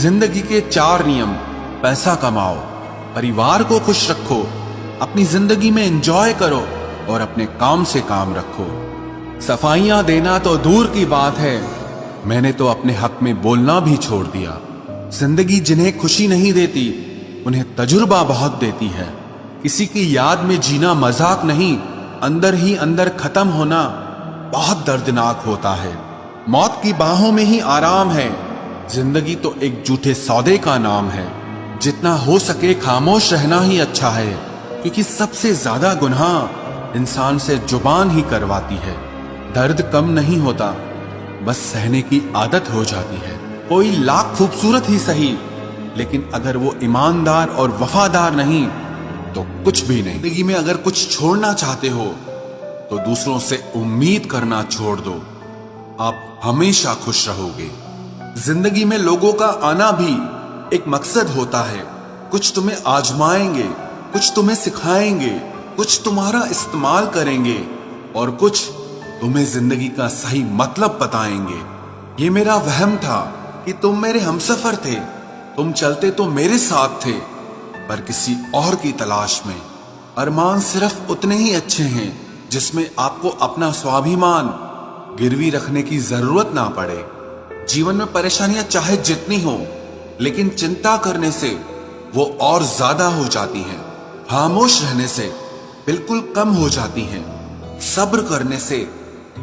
जिंदगी के 4 नियम। पैसा कमाओ, परिवार को खुश रखो, अपनी जिंदगी में एंजॉय करो और अपने काम से काम रखो। सफाइयां देना तो दूर की बात है, मैंने तो अपने हक में बोलना भी छोड़ दिया। जिंदगी जिन्हें खुशी नहीं देती उन्हें तजुर्बा बहुत देती है। किसी की याद में जीना मजाक नहीं, अंदर ही अंदर खत्म होना बहुत दर्दनाक होता है। मौत की बाहों में ही आराम है, जिंदगी तो एक झूठे सौदे का नाम है। जितना हो सके खामोश रहना ही अच्छा है, क्योंकि सबसे ज्यादा गुनाह इंसान से जुबान ही करवाती है। दर्द कम नहीं होता, बस सहने की आदत हो जाती है। कोई लाख खूबसूरत ही सही, लेकिन अगर वो ईमानदार और वफादार नहीं तो कुछ भी नहीं। जिंदगी में अगर कुछ छोड़ना चाहते हो तो दूसरों से उम्मीद करना छोड़ दो, आप हमेशा खुश रहोगे। जिंदगी में लोगों का आना भी एक मकसद होता है। कुछ तुम्हें आजमाएंगे, कुछ तुम्हें सिखाएंगे, कुछ तुम्हारा इस्तेमाल करेंगे और कुछ तुम्हें जिंदगी का सही मतलब बताएंगे। ये मेरा वहम था कि तुम मेरे हमसफर थे, तुम चलते तो मेरे साथ थे, पर किसी और की तलाश में। अरमान सिर्फ उतने ही अच्छे हैं जिसमें आपको अपना स्वाभिमान गिरवी रखने की जरूरत ना पड़े। जीवन में परेशानियां चाहे जितनी हो, लेकिन चिंता करने से वो और ज्यादा हो जाती हैं। खामोश रहने से बिल्कुल कम हो जाती हैं। सब्र करने से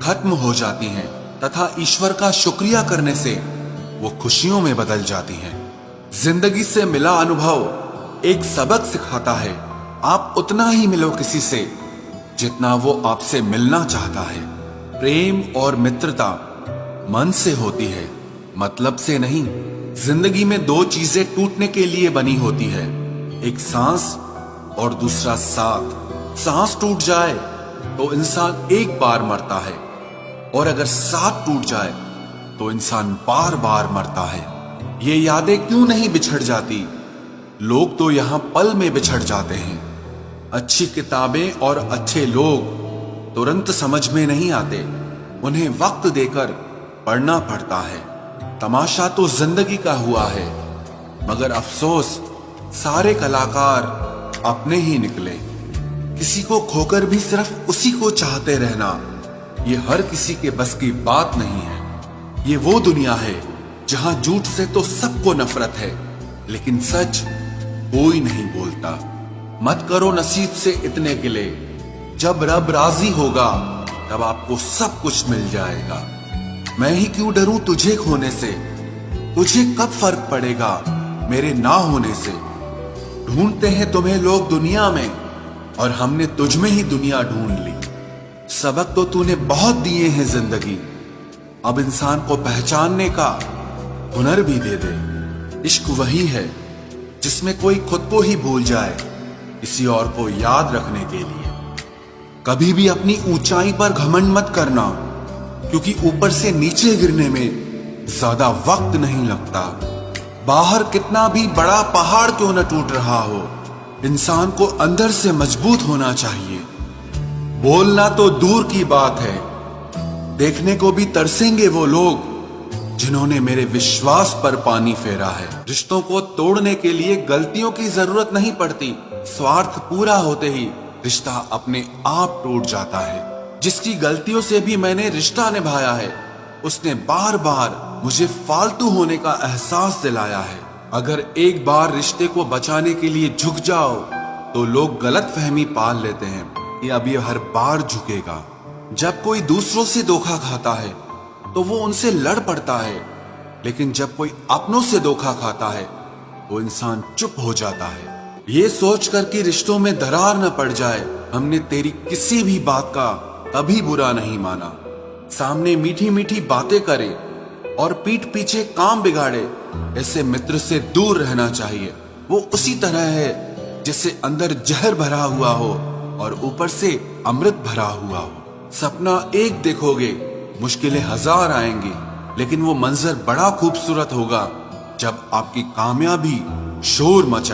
खत्म हो जाती हैं तथा ईश्वर का शुक्रिया करने से वो खुशियों में बदल जाती हैं। जिंदगी से मिला अनुभव एक सबक सिखाता है। आप उतना ही मिलो किसी से जितना वो आपसे मिलना चाहता है। प्रेम और मित्रता मन से होती है, मतलब से नहीं। जिंदगी में 2 चीजें टूटने के लिए बनी होती है, एक सांस और दूसरा साथ। सांस टूट जाए तो इंसान एक बार मरता है, और अगर साथ टूट जाए तो इंसान बार बार मरता है। ये यादें क्यों नहीं बिछड़ जाती? लोग तो यहां पल में बिछड़ जाते हैं। अच्छी किताबें और अच्छे लोग तुरंत समझ में नहीं आते, उन्हें वक्त देकर पढ़ना पड़ता है। तमाशा तो जिंदगी का हुआ है, मगर अफसोस सारे कलाकार अपने ही निकले। किसी को खोकर भी सिर्फ उसी को चाहते रहना, ये हर किसी के बस की बात नहीं है। ये वो दुनिया है जहां झूठ से तो सबको नफरत है, लेकिन सच कोई नहीं बोलता। मत करो नसीब से इतने गिले, जब रब राजी होगा तब आपको सब कुछ मिल जाएगा। मैं ही क्यों डरूं तुझे खोने से, तुझे कब फर्क पड़ेगा मेरे ना होने से। ढूंढते हैं तुम्हें लोग दुनिया में, और हमने तुझ में ही दुनिया ढूंढ ली। सबक तो तूने बहुत दिए हैं जिंदगी, अब इंसान को पहचानने का हुनर भी दे दे। इश्क वही है जिसमें कोई खुद को ही भूल जाए किसी और को याद रखने के लिए। कभी भी अपनी ऊंचाई पर घमंड मत करना, क्योंकि ऊपर से नीचे गिरने में ज्यादा वक्त नहीं लगता। बाहर कितना भी बड़ा पहाड़ क्यों न टूट रहा हो, इंसान को अंदर से मजबूत होना चाहिए। बोलना तो दूर की बात है, देखने को भी तरसेंगे वो लोग जिन्होंने मेरे विश्वास पर पानी फेरा है। रिश्तों को तोड़ने के लिए गलतियों की जरूरत नहीं पड़ती, स्वार्थ पूरा होते ही रिश्ता अपने आप टूट जाता है। जिसकी गलतियों से भी मैंने रिश्ता निभाया है, उसने बार बार मुझे फालतू होने का एहसास दिलाया है। अगर एक बार रिश्ते को बचाने के लिए झुक जाओ तो लोग गलत फहमी पाल लेते हैं कि अब ये हर बार झुकेगा। जब कोई दूसरों से धोखा खाता है तो वो उनसे लड़ पड़ता है, लेकिन जब कोई अपनों से धोखा खाता है तो इंसान चुप हो जाता है। ये सोचकर कि रिश्तों में दरार न पड़ जाए, हमने तेरी किसी भी बात का कभी बुरा नहीं माना। सामने मीठी मीठी बातें करे और पीठ पीछे काम बिगाड़े, ऐसे मित्र से दूर रहना चाहिए। वो उसी तरह है जिससे अंदर जहर भरा हुआ हो और ऊपर से अमृत भरा हुआ हो। सपना एक देखोगे, मुश्किलें 1000 आएंगी, लेकिन वो मंजर बड़ा खूबसूरत होगा जब आपकी कामयाबी शोर मचाए।